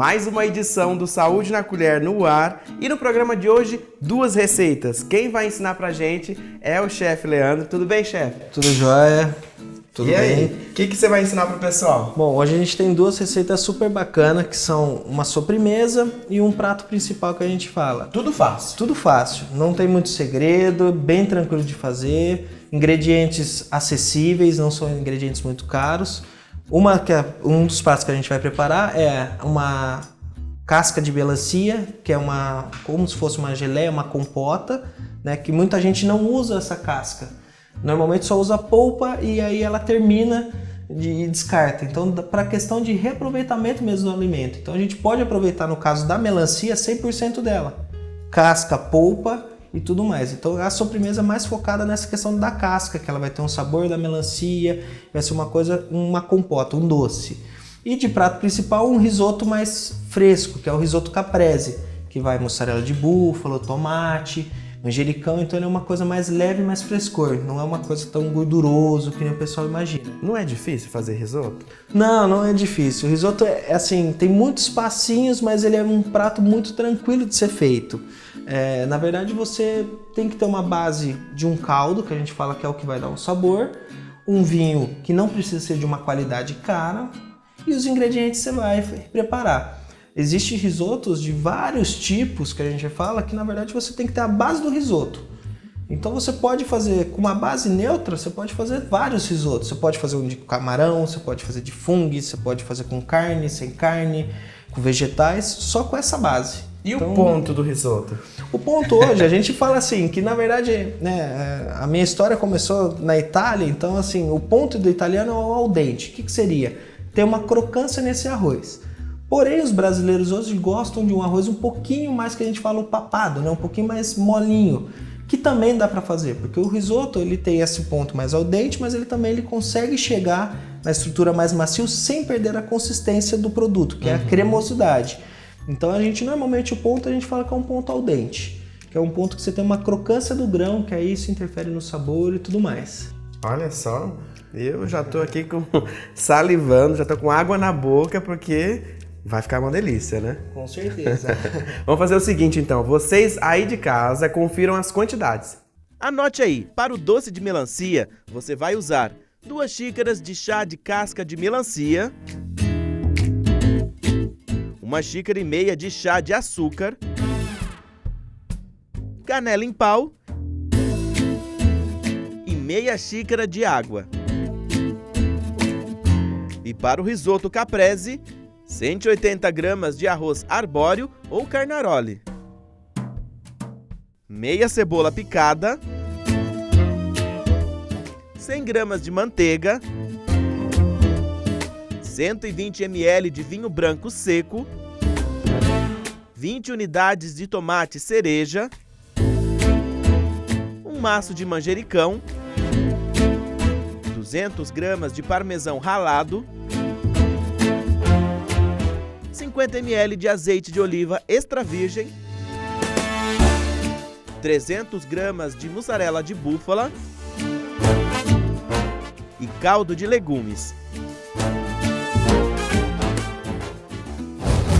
mais uma edição do Saúde na Colher no ar e no programa de hoje, 2 receitas. Quem vai ensinar pra gente é o chefe Leandro. Tudo bem, chefe? Tudo jóia. Tudo e bem? Aí, o que você vai ensinar pro pessoal? Bom, hoje a gente tem 2 receitas super bacanas, que são uma sobremesa e um prato principal que a gente fala. Tudo fácil. Tudo fácil, não tem muito segredo, bem tranquilo de fazer, ingredientes acessíveis, não são ingredientes muito caros. Um dos pratos que a gente vai preparar é uma casca de melancia, que é como se fosse uma geleia, uma compota, né, que muita gente não usa essa casca. Normalmente só usa a polpa e aí ela termina e descarta. Então, para questão de reaproveitamento mesmo do alimento. Então, a gente pode aproveitar, no caso da melancia, 100% dela. Casca, polpa e tudo mais. Então, a sobremesa é mais focada nessa questão da casca, que ela vai ter um sabor da melancia, vai ser uma compota, um doce. E de prato principal, um risoto mais fresco, que é o risoto caprese, que vai mussarela de búfalo, tomate, manjericão, então ele é uma coisa mais leve, mais frescor, não é uma coisa tão gorduroso que nem o pessoal imagina. Não é difícil fazer risoto? Não é difícil. O risoto é assim, tem muitos passinhos, mas ele é um prato muito tranquilo de ser feito. Na verdade, você tem que ter uma base de um caldo, que a gente fala que é o que vai dar um sabor, um vinho que não precisa ser de uma qualidade cara, e os ingredientes você vai preparar. Existem risotos de vários tipos que a gente fala que na verdade você tem que ter a base do risoto. Então você pode fazer com uma base neutra, você pode fazer vários risotos. Você pode fazer um de camarão, você pode fazer de fungo, você pode fazer com carne, sem carne, com vegetais, só com essa base. E então, o ponto do risoto? O ponto hoje, a gente fala assim, que na verdade, né, a minha história começou na Itália, então assim, o ponto do italiano é o al dente. O que seria? Ter uma crocância nesse arroz. Porém, os brasileiros hoje gostam de um arroz um pouquinho mais, que a gente fala o papado, né? Um pouquinho mais molinho, que também dá para fazer, porque o risoto ele tem esse ponto mais al dente, mas ele consegue chegar na estrutura mais macia sem perder a consistência do produto, que é a cremosidade. Então, a gente normalmente o ponto a gente fala que é um ponto al dente, que é um ponto que você tem uma crocância do grão, que aí isso interfere no sabor e tudo mais. Olha só, eu já tô aqui salivando, já tô com água na boca, porque vai ficar uma delícia, né? Com certeza. Vamos fazer o seguinte, então. Vocês aí de casa confiram as quantidades. Anote aí. Para o doce de melancia, você vai usar 2 xícaras de chá de casca de melancia, 1,5 xícaras de chá de açúcar, canela em pau e meia xícara de água. E para o risoto caprese, 180 gramas de arroz arbóreo ou carnaroli, meia cebola picada, 100 gramas de manteiga, 120 ml de vinho branco seco, 20 unidades de tomate cereja, um maço de manjericão, 200 gramas de parmesão ralado, 50 ml de azeite de oliva extra virgem, 300 gramas de mussarela de búfala e caldo de legumes.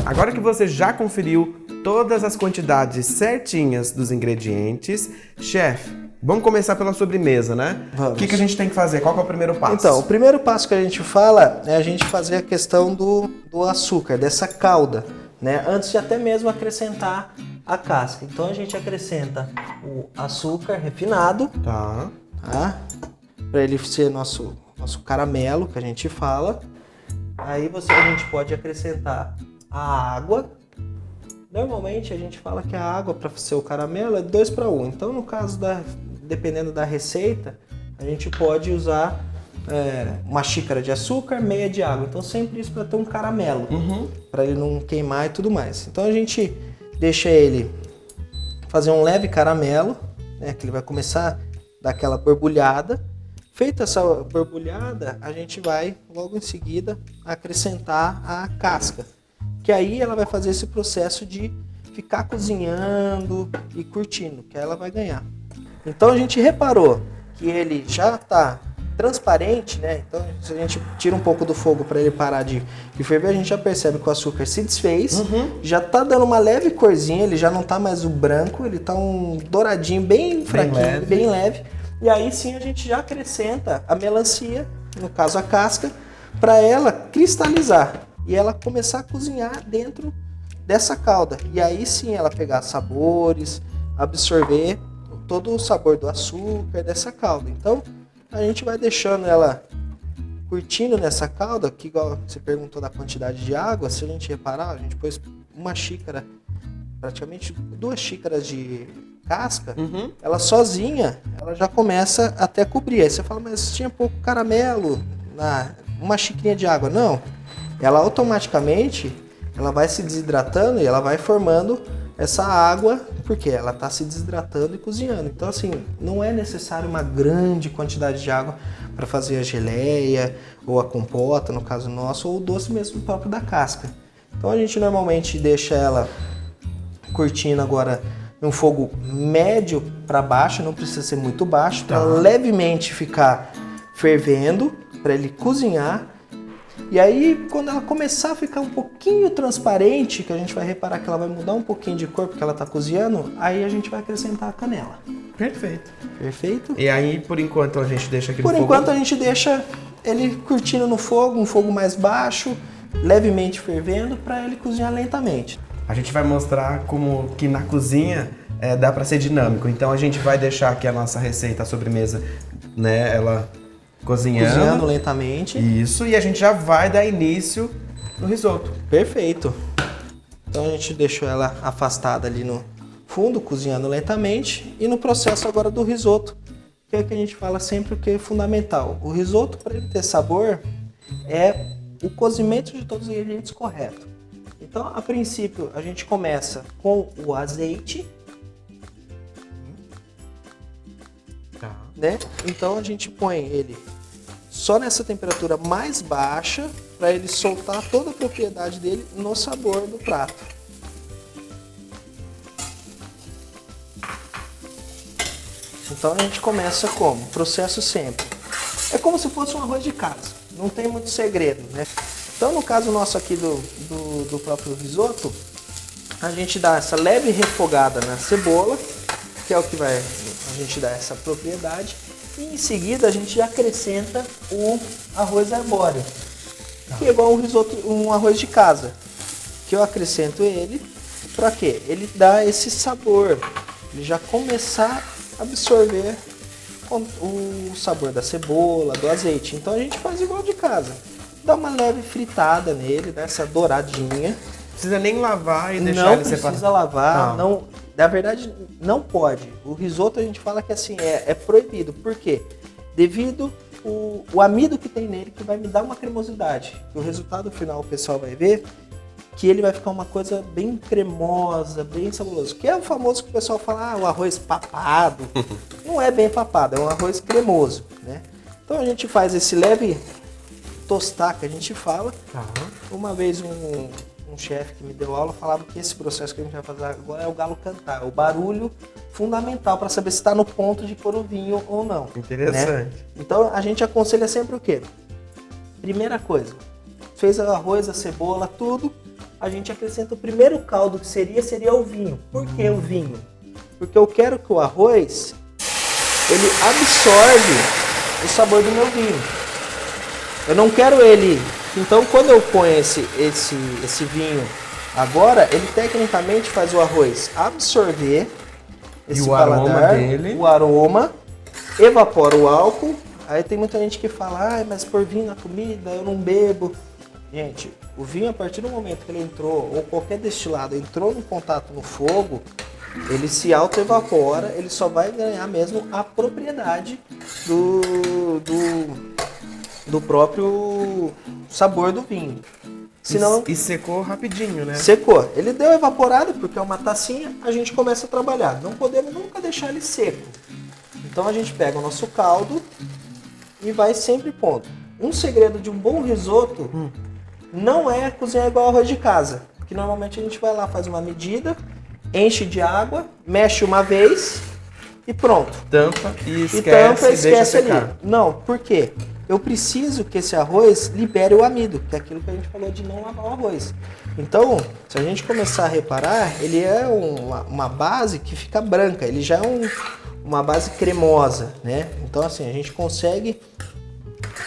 Agora que você já conferiu todas as quantidades certinhas dos ingredientes, chefe, vamos começar pela sobremesa, né? Vamos. O que a gente tem que fazer? Qual que é o primeiro passo? Então, o primeiro passo que a gente fala é a gente fazer a questão do açúcar, dessa calda, né? Antes de até mesmo acrescentar a casca. Então a gente acrescenta o açúcar refinado, Tá. para ele ser nosso caramelo, que a gente fala. Aí a gente pode acrescentar a água. Normalmente a gente fala que a água para ser o caramelo é 2 para 1. Então, no caso dependendo da receita, a gente pode usar 1 xícara de açúcar, meia de água. Então, sempre isso para ter um caramelo, para ele não queimar e tudo mais. Então, a gente deixa ele fazer um leve caramelo, né, que ele vai começar a dar aquela borbulhada. Feita essa borbulhada, a gente vai logo em seguida acrescentar a casca, que aí ela vai fazer esse processo de ficar cozinhando e curtindo, que ela vai ganhar. Então a gente reparou que ele já está transparente, né? Então, se a gente tira um pouco do fogo para ele parar de ferver, a gente já percebe que o açúcar se desfez, já tá dando uma leve corzinha, ele já não tá mais o branco, ele tá um douradinho bem fraquinho, bem leve. E aí sim a gente já acrescenta a melancia, no caso a casca, para ela cristalizar e ela começar a cozinhar dentro dessa calda. E aí sim ela pegar sabores, absorver todo o sabor do açúcar dessa calda. Então, a gente vai deixando ela curtindo nessa calda, que igual você perguntou da quantidade de água, se a gente reparar, a gente pôs uma xícara, praticamente 2 xícaras de casca, ela sozinha, ela já começa até cobrir. Aí você fala, mas tinha pouco caramelo uma xicrinha de água. Não, ela automaticamente, ela vai se desidratando e ela vai formando essa água, porque ela está se desidratando e cozinhando. Então, assim, não é necessário uma grande quantidade de água para fazer a geleia ou a compota, no caso nosso, ou o doce mesmo próprio da casca. Então, a gente normalmente deixa ela curtindo agora em um fogo médio para baixo, não precisa ser muito baixo, para levemente ficar fervendo, para ele cozinhar. E aí, quando ela começar a ficar um pouquinho transparente, que a gente vai reparar que ela vai mudar um pouquinho de cor porque ela está cozinhando, aí a gente vai acrescentar a canela. Perfeito. Perfeito? E aí, por enquanto, a gente deixa aqui no fogo? Por enquanto, a gente deixa ele curtindo no fogo, um fogo mais baixo, levemente fervendo, para ele cozinhar lentamente. A gente vai mostrar como que na cozinha dá para ser dinâmico. Então, a gente vai deixar aqui a nossa receita, a sobremesa, né, ela cozinhando lentamente. Isso, e a gente já vai dar início no risoto. Perfeito. Então a gente deixou ela afastada ali no fundo, cozinhando lentamente. E no processo agora do risoto, que é o que a gente fala sempre que é fundamental. O risoto, para ele ter sabor, é o cozimento de todos os ingredientes correto. Então, a princípio, a gente começa com o azeite. Né? Então a gente põe ele só nessa temperatura mais baixa para ele soltar toda a propriedade dele no sabor do prato. Então a gente começa como? Processo sempre. É como se fosse um arroz de casa, não tem muito segredo, né? Então no caso nosso aqui do próprio risoto, a gente dá essa leve refogada na cebola, que é o que vai a gente dar essa propriedade, e em seguida a gente já acrescenta o arroz arbóreo, que é igual um arroz de casa, que eu acrescento ele para quê? Ele dá esse sabor, ele já começar a absorver o sabor da cebola, do azeite. Então a gente faz igual de casa, dá uma leve fritada nele, dá essa douradinha. Precisa nem lavar e deixar ele separado. Não precisa lavar, não. Na verdade, não pode. O risoto a gente fala que assim é proibido. Por quê? Devido o amido que tem nele, que vai me dar uma cremosidade. O resultado final o pessoal vai ver que ele vai ficar uma coisa bem cremosa, bem saborosa. Que é o famoso que o pessoal fala, o arroz papado. Não é bem papado, é um arroz cremoso, né? Então a gente faz esse leve tostar que a gente fala. Uma vez um chefe que me deu aula falava que esse processo que a gente vai fazer agora é o galo cantar, o barulho fundamental para saber se está no ponto de pôr o vinho ou não. Interessante. Né? Então a gente aconselha sempre o quê? Primeira coisa, fez o arroz, a cebola, tudo, a gente acrescenta o primeiro caldo que seria o vinho. Por que o vinho? Porque eu quero que o arroz ele absorve o sabor do meu vinho. Eu não quero ele. Então, quando eu ponho esse vinho agora, ele tecnicamente faz o arroz absorver esse paladar, o aroma, evapora o álcool. Aí tem muita gente que fala, mas por vinho na comida eu não bebo. Gente, o vinho a partir do momento que ele entrou, ou qualquer destilado entrou em contato no fogo, ele se auto-evapora, ele só vai ganhar mesmo a propriedade do próprio sabor do vinho. Senão, e secou rapidinho, né? Secou. Ele deu evaporado, porque é uma tacinha, a gente começa a trabalhar. Não podemos nunca deixar ele seco. Então a gente pega o nosso caldo e vai sempre pondo. Um segredo de um bom risoto não é cozinhar igual arroz de casa. Que normalmente a gente vai lá, faz uma medida, enche de água, mexe uma vez e pronto. Tampa e esquece, deixa secar. ali. Não, por quê? Eu preciso que esse arroz libere o amido, que é aquilo que a gente falou de não lavar o arroz. Então, se a gente começar a reparar, ele é uma base que fica branca, ele já é uma base cremosa, né? Então, assim, a gente consegue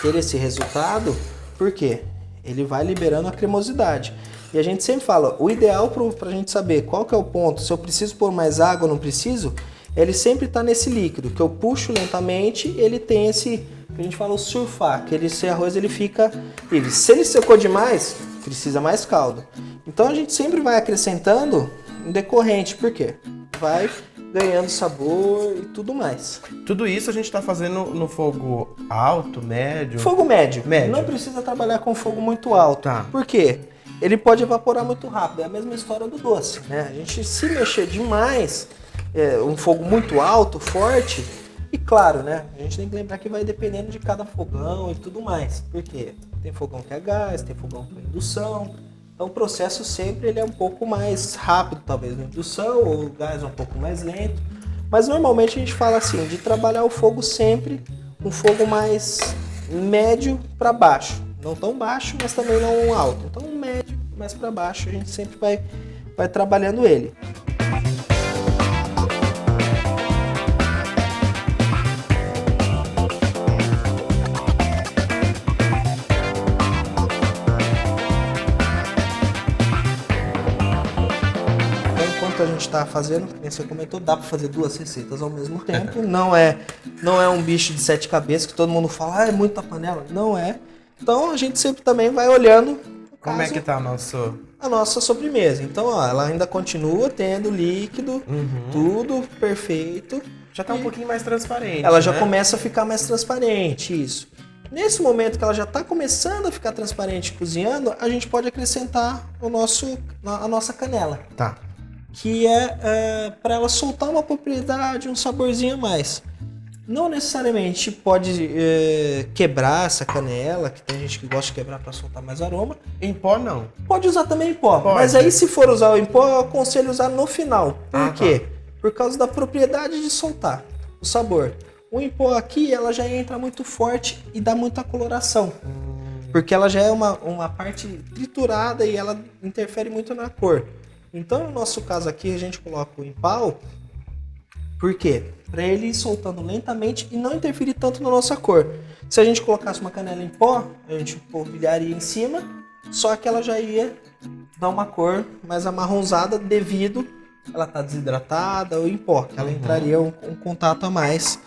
ter esse resultado, por quê? Ele vai liberando a cremosidade. E a gente sempre fala, o ideal para a gente saber qual que é o ponto, se eu preciso pôr mais água ou não preciso, ele sempre está nesse líquido, que eu puxo lentamente, ele tem esse, que a gente fala o surfar, que esse arroz ele fica livre. Se ele secou demais, precisa mais caldo. Então a gente sempre vai acrescentando em decorrente, por quê? Vai ganhando sabor e tudo mais. Tudo isso a gente está fazendo no fogo alto, médio? Fogo médio. Não precisa trabalhar com fogo muito alto. Tá. Por quê? Ele pode evaporar muito rápido. É a mesma história do doce, né? A gente, se mexer demais, um fogo muito alto, forte, e claro, né? A gente tem que lembrar que vai dependendo de cada fogão e tudo mais. Por quê? Tem fogão que é gás, tem fogão que é indução. Então o processo sempre ele é um pouco mais rápido, talvez na indução, ou o gás é um pouco mais lento. Mas normalmente a gente fala assim, de trabalhar o fogo sempre um fogo mais médio para baixo. Não tão baixo, mas também não alto. Então médio, mais para baixo, a gente sempre vai trabalhando ele. A gente está fazendo, como você comentou, dá para fazer 2 receitas ao mesmo tempo. Não é um bicho de 7 cabeças que todo mundo fala, é muita panela. Não é. Então a gente sempre também vai olhando como é que tá a nossa sobremesa. Então, ó, ela ainda continua tendo líquido, tudo perfeito. Já tá um pouquinho mais transparente. Ela já começa a ficar mais transparente, isso. Nesse momento que ela já está começando a ficar transparente cozinhando, a gente pode acrescentar a nossa canela. Tá. Que é para ela soltar uma propriedade, um saborzinho a mais. Não necessariamente pode quebrar essa canela, que tem gente que gosta de quebrar para soltar mais aroma. Em pó não. Pode usar também em pó, pode. Mas aí se for usar em pó, eu aconselho usar no final. Por quê? Tá. Por causa da propriedade de soltar o sabor. O em pó aqui, ela já entra muito forte e dá muita coloração. Porque ela já é uma parte triturada e ela interfere muito na cor. Então, no nosso caso aqui, a gente coloca o em pau, por quê? Para ele ir soltando lentamente e não interferir tanto na nossa cor. Se a gente colocasse uma canela em pó, a gente polvilharia em cima, só que ela já ia dar uma cor mais amarronzada devido ela estar desidratada ou em pó, que ela entraria um contato a mais,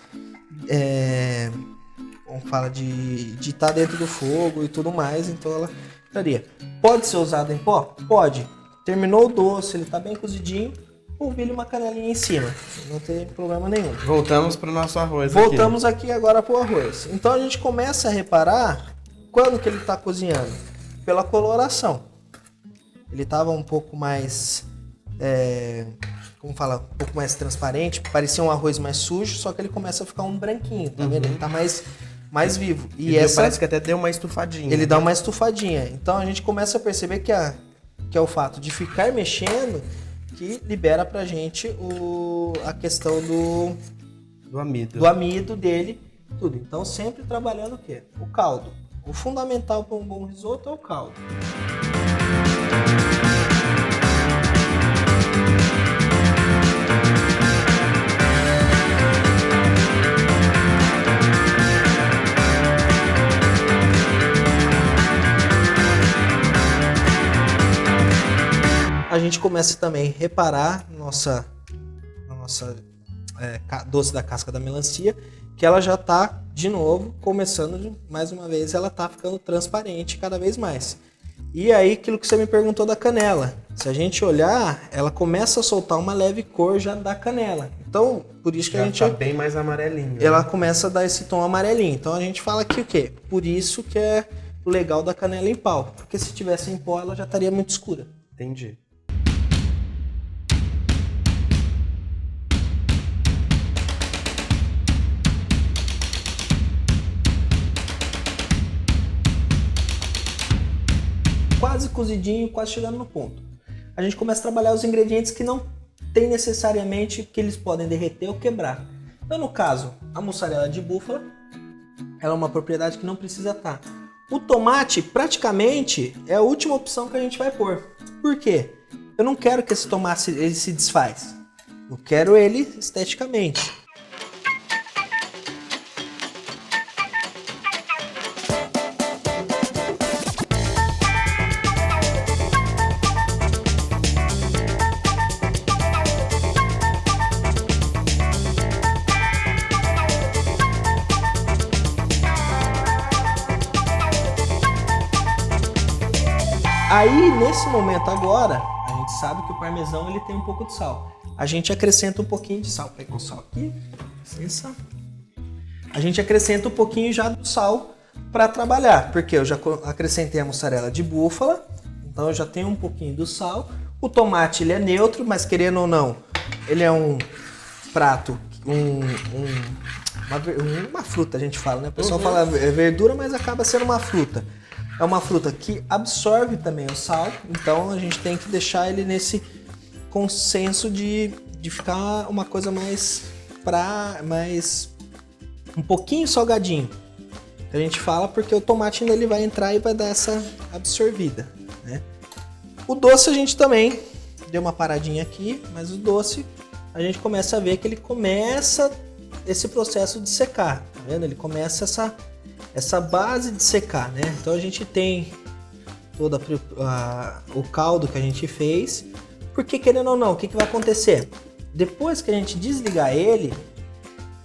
como fala, de estar dentro do fogo e tudo mais, então ela entraria. Pode ser usada em pó? Pode. Terminou o doce, ele tá bem cozidinho, polvilha uma canelinha em cima, não tem problema nenhum. Voltamos para o nosso arroz. Voltamos aqui agora para o arroz. Então a gente começa a reparar quando que ele está cozinhando, pela coloração. Ele estava um pouco mais, um pouco mais transparente, parecia um arroz mais sujo, só que ele começa a ficar um branquinho, tá vendo? Ele tá mais vivo. E parece que até deu uma estufadinha. Ele dá uma estufadinha. Então a gente começa a perceber que é o fato de ficar mexendo que libera pra gente a questão do amido dele, tudo. Então sempre trabalhando o quê? O caldo. O fundamental para um bom risoto é o caldo. A gente começa também a reparar na nossa doce da casca da melancia, que ela já está, de novo, começando, mais uma vez, ela está ficando transparente cada vez mais. E aí, aquilo que você me perguntou da canela. Se a gente olhar, ela começa a soltar uma leve cor já da canela. Então, por isso que a gente... Já tá bem mais amarelinho. Ela começa a dar esse tom amarelinho. Então, a gente fala aqui o quê? Por isso que é o legal da canela em pau. Porque se tivesse em pó, ela já estaria muito escura. Entendi. Quase cozidinho, quase chegando no ponto. A gente começa a trabalhar os ingredientes que não tem necessariamente que eles podem derreter ou quebrar. Então, no caso, a mussarela de búfala, ela é uma propriedade que não precisa estar. O tomate, praticamente, é a última opção que a gente vai pôr. Por quê? Eu não quero que esse tomate ele se desfaz. Eu quero ele esteticamente. Aí, nesse momento agora, a gente sabe que o parmesão ele tem um pouco de sal. A gente acrescenta um pouquinho de sal. Vou pegar um sal aqui. Licença. A gente acrescenta um pouquinho já do sal para trabalhar, porque eu já acrescentei a mussarela de búfala, então eu já tenho um pouquinho do sal. O tomate ele é neutro, mas querendo ou não, ele é um prato, uma fruta a gente fala, né? O pessoal fala verdura, mas acaba sendo uma fruta. É uma fruta que absorve também o sal, então a gente tem que deixar ele nesse consenso de ficar uma coisa mais um pouquinho salgadinho. A gente fala porque o tomate ele vai entrar e vai dar essa absorvida, né? O doce a gente também deu uma paradinha aqui, mas o doce a gente começa a ver que ele começa esse processo de secar, tá vendo? Ele começa essa base de secar, né? Então a gente tem todo o caldo que a gente fez, porque querendo ou não, o que vai acontecer? Depois que a gente desligar ele,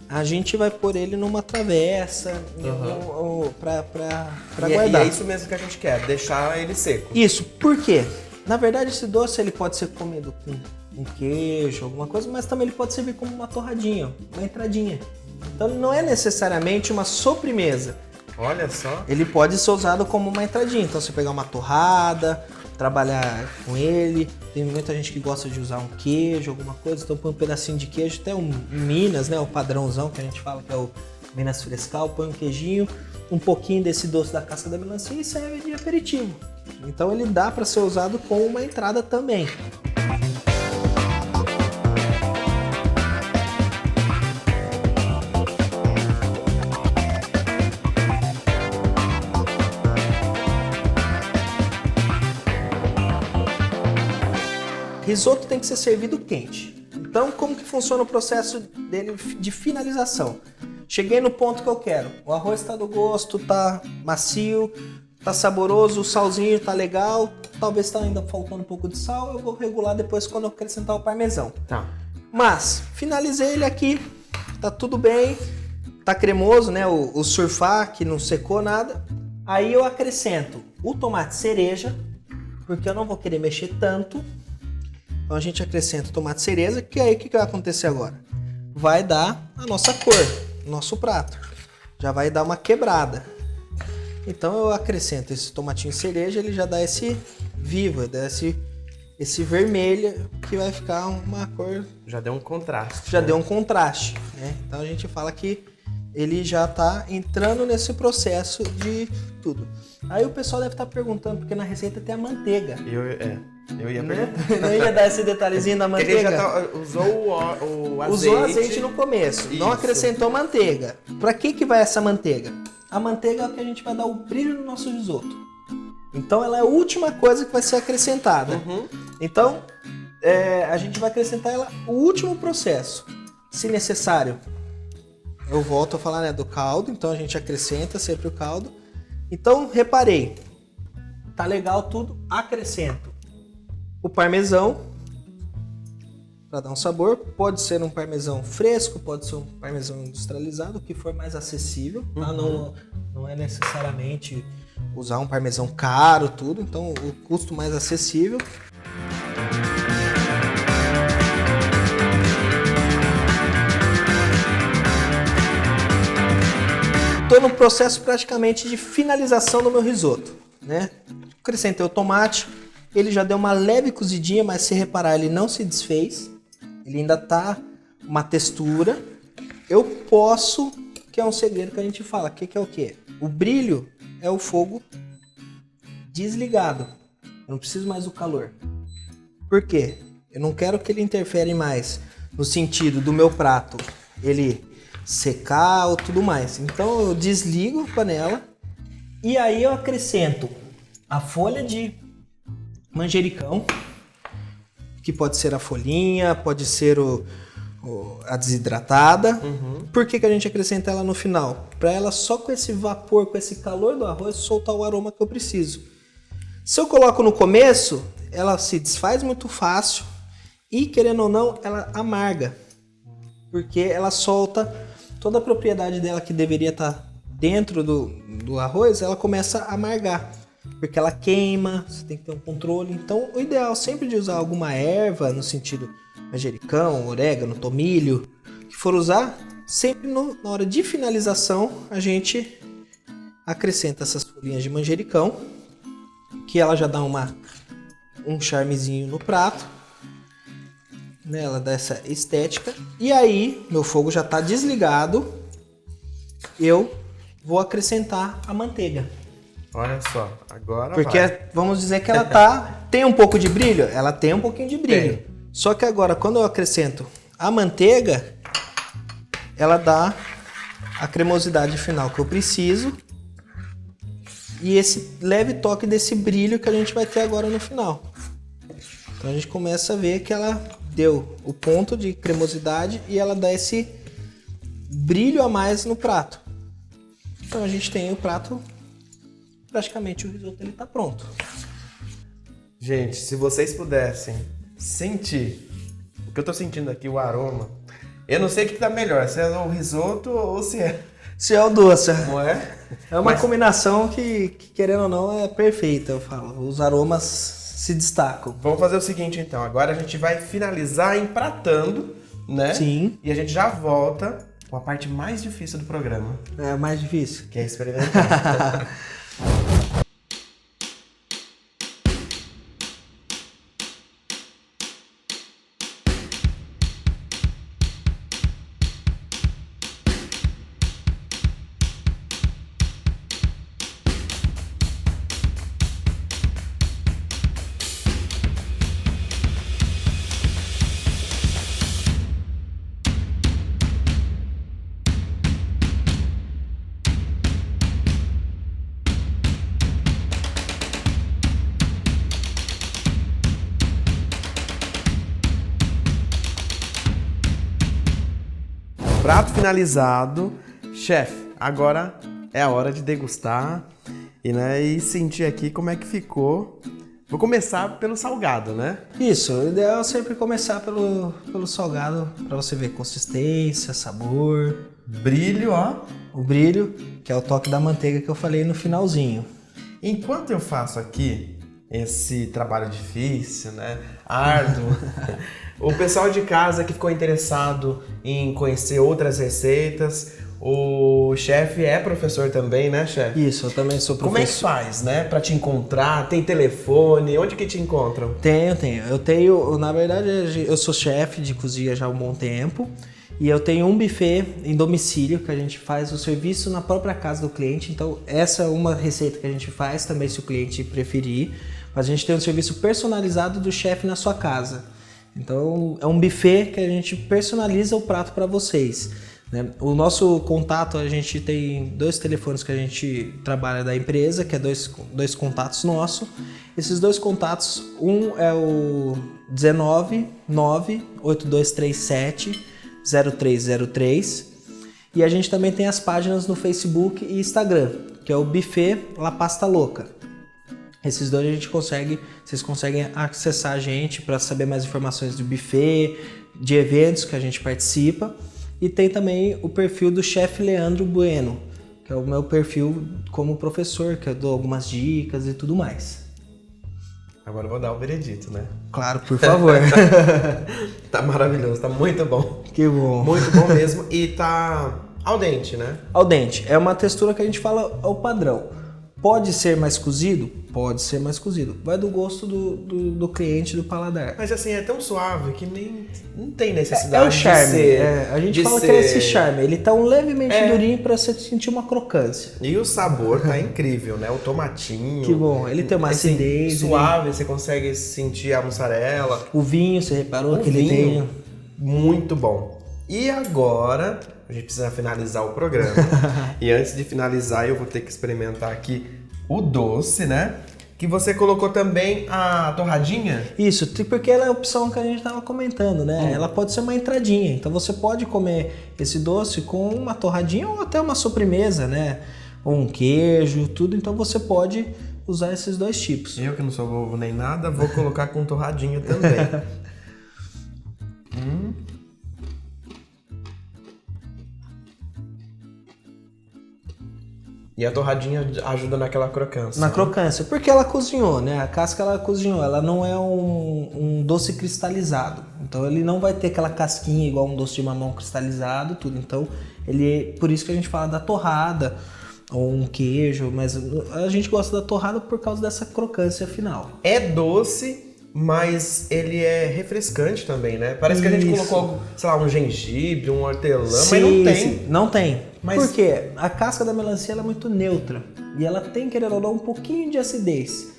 a gente vai pôr ele numa travessa para guardar. E é isso mesmo que a gente quer, deixar ele seco. Isso, por quê? Na verdade esse doce ele pode ser comido com um queijo, alguma coisa, mas também ele pode servir como uma torradinha, uma entradinha. Então não é necessariamente uma sobremesa. Olha só. Ele pode ser usado como uma entradinha. Então você pegar uma torrada, trabalhar com ele. Tem muita gente que gosta de usar um queijo, alguma coisa. Então põe um pedacinho de queijo, até um Minas, né? O padrãozão que a gente fala que é o Minas Frescal. Põe um queijinho, um pouquinho desse doce da casca da melancia e serve de aperitivo. Então ele dá para ser usado como uma entrada também. Risoto tem que ser servido quente. Então, como que funciona o processo dele de finalização? Cheguei no ponto que eu quero. O arroz está do gosto, tá macio, tá saboroso, o salzinho tá legal. Talvez tá ainda faltando um pouco de sal. Eu vou regular depois quando eu acrescentar o parmesão. Tá. Mas, finalizei ele aqui. Tá tudo bem. Tá cremoso, né? O surfar que não secou nada. Aí eu acrescento o tomate cereja, porque eu não vou querer mexer tanto. Então a gente acrescenta o tomate cereja, que aí o que vai acontecer agora? Vai dar a nossa cor, o nosso prato. Já vai dar uma quebrada. Então eu acrescento esse tomatinho cereja, ele já dá esse vivo, dá esse vermelho, que vai ficar uma cor... Já deu um contraste. Já deu um contraste, né? Então a gente fala que ele já está entrando nesse processo de tudo. Aí o pessoal deve estar perguntando, porque na receita tem a manteiga. Eu ia perguntar. Não ia dar esse detalhezinho da manteiga? Ele já usou o azeite. Usou azeite no começo, não acrescentou manteiga. Para que vai essa manteiga? A manteiga é o que a gente vai dar o brilho no nosso risoto. Então ela é a última coisa que vai ser acrescentada. Então a gente vai acrescentar ela o último processo. Se necessário, eu volto a falar, né, do caldo. Então a gente acrescenta sempre o caldo. Então reparei, tá legal tudo, acrescento o parmesão para dar um sabor. Pode ser um parmesão fresco, pode ser um parmesão industrializado, o que for mais acessível, tá? Não é necessariamente usar um parmesão caro, tudo, então o custo mais acessível. Estou no processo praticamente de finalização do meu risoto, né? Acrescentei o tomate. Ele já deu uma leve cozidinha, mas se reparar, ele não se desfez. Ele ainda tá uma textura. Eu posso, que é um segredo que a gente fala, que é o quê? O brilho é o fogo desligado. Eu não preciso mais do calor. Por quê? Eu não quero que ele interfere mais no sentido do meu prato ele secar ou tudo mais. Então eu desligo a panela e aí eu acrescento a folha de manjericão, que pode ser a folhinha, pode ser a desidratada. Por que a gente acrescenta ela no final? Para ela só com esse vapor, com esse calor do arroz, soltar o aroma que eu preciso. Se eu coloco no começo, ela se desfaz muito fácil e, querendo ou não, ela amarga. Porque ela solta toda a propriedade dela que deveria estar dentro do arroz, ela começa a amargar. Porque ela queima, você tem que ter um controle. Então, o ideal sempre de usar alguma erva, no sentido manjericão, orégano, tomilho, que for usar, sempre na hora de finalização, a gente acrescenta essas folhinhas de manjericão, que ela já dá um charmezinho no prato, né? Ela dá essa estética. E aí, meu fogo já está desligado, eu vou acrescentar a manteiga. Olha só, agora porque vai. Vamos dizer que ela tem um pouco de brilho? Ela tem um pouquinho de brilho. Tem. Só que agora, quando eu acrescento a manteiga, ela dá a cremosidade final que eu preciso e esse leve toque desse brilho que a gente vai ter agora no final. Então a gente começa a ver que ela deu o ponto de cremosidade e ela dá esse brilho a mais no prato. Então a gente tem o prato, praticamente o risoto ele tá pronto. Gente, se vocês pudessem sentir o que eu tô sentindo aqui, o aroma, eu não sei o que tá melhor, se é o risoto ou se é o doce. Não é? É uma combinação que, querendo ou não, é perfeita, eu falo. Os aromas se destacam. Vamos fazer o seguinte, então. Agora a gente vai finalizar empratando, né? Sim. E a gente já volta com a parte mais difícil do programa. É a mais difícil. Que é experimentar. Prato finalizado. Chefe, agora é a hora de degustar e sentir aqui como é que ficou. Vou começar pelo salgado, né? Isso, o ideal é sempre começar pelo salgado, para você ver consistência, sabor. Brilho, ó. O brilho, que é o toque da manteiga que eu falei no finalzinho. Enquanto eu faço aqui esse trabalho difícil, né? Árduo. O pessoal de casa que ficou interessado em conhecer outras receitas, o chefe é professor também, né, chefe? Isso, eu também sou professor. Como é que faz, né, pra te encontrar? Tem telefone? Onde que te encontram? Tenho. Eu tenho, na verdade, eu sou chefe de cozinha já há um bom tempo e eu tenho um buffet em domicílio que a gente faz o serviço na própria casa do cliente. Então, essa é uma receita que a gente faz também se o cliente preferir. Mas a gente tem um serviço personalizado do chefe na sua casa. Então, é um buffet que a gente personaliza o prato para vocês, né? O nosso contato, a gente tem 2 telefones que a gente trabalha da empresa, que é dois contatos nossos. Esses 2 contatos, um é o 19982370303 e a gente também tem as páginas no Facebook e Instagram, que é o Buffet La Pasta Louca. Esses 2 vocês conseguem acessar a gente para saber mais informações do buffet, de eventos que a gente participa. E tem também o perfil do chefe Leandro Bueno, que é o meu perfil como professor, que eu dou algumas dicas e tudo mais. Agora eu vou dar o veredito, né? Claro, por favor. Tá maravilhoso, tá muito bom. Que bom. Muito bom mesmo e tá al dente, né? Al dente. É uma textura que a gente fala é o padrão. Pode ser mais cozido? Pode ser mais cozido. Vai do gosto do cliente, do paladar. Mas assim, é tão suave que nem não tem necessidade é o charme. de ser... A gente fala que é esse charme. Ele tá levemente durinho pra você sentir uma crocância. E o sabor tá incrível, né? O tomatinho. Que bom. Ele tem uma acidez. Suave, você consegue sentir a mussarela. O vinho, você reparou que ele tem... Muito bom. E agora, a gente precisa finalizar o programa. E antes de finalizar, eu vou ter que experimentar aqui o doce, né? Que você colocou também a torradinha? Isso, porque ela é a opção que a gente estava comentando, né? Ela pode ser uma entradinha. Então você pode comer esse doce com uma torradinha ou até uma sobremesa, né? Ou um queijo, tudo. Então você pode usar esses dois tipos. Eu que não sou bobo nem nada, vou colocar com torradinha também. E a torradinha ajuda naquela crocância. Na crocância, porque ela cozinhou, né? A casca ela cozinhou, ela não é um doce cristalizado. Então ele não vai ter aquela casquinha igual um doce de mamão cristalizado, tudo. Então por isso que a gente fala da torrada ou um queijo, mas a gente gosta da torrada por causa dessa crocância final. É doce, mas ele é refrescante também, né? Parece que a gente colocou, sei lá, um gengibre, um hortelã, Sim, mas não tem. Sim, não tem. Mas... Por quê? A casca da melancia ela é muito neutra e ela tem, querendo ou não, um pouquinho de acidez.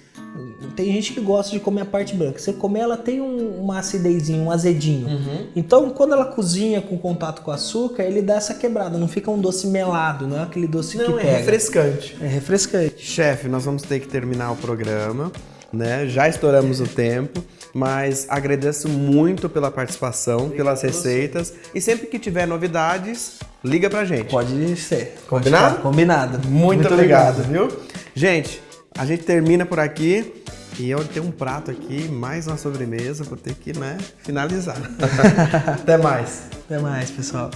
Tem gente que gosta de comer a parte branca. Você comer, ela tem uma acidezinha, um azedinho. Então, quando ela cozinha com contato com o açúcar, ele dá essa quebrada. Não fica um doce melado, não é aquele doce que pega. Não, é refrescante. É refrescante. Chefe, nós vamos ter que terminar o programa, né? Já estouramos o tempo, mas agradeço muito pela participação, pelas receitas. E sempre que tiver novidades, liga pra gente. Pode ser. Combinado? Combinado. Muito obrigado, viu? Gente, a gente termina por aqui. E eu tenho um prato aqui, mais uma sobremesa, vou ter que, né, finalizar. Até mais. Até mais, pessoal.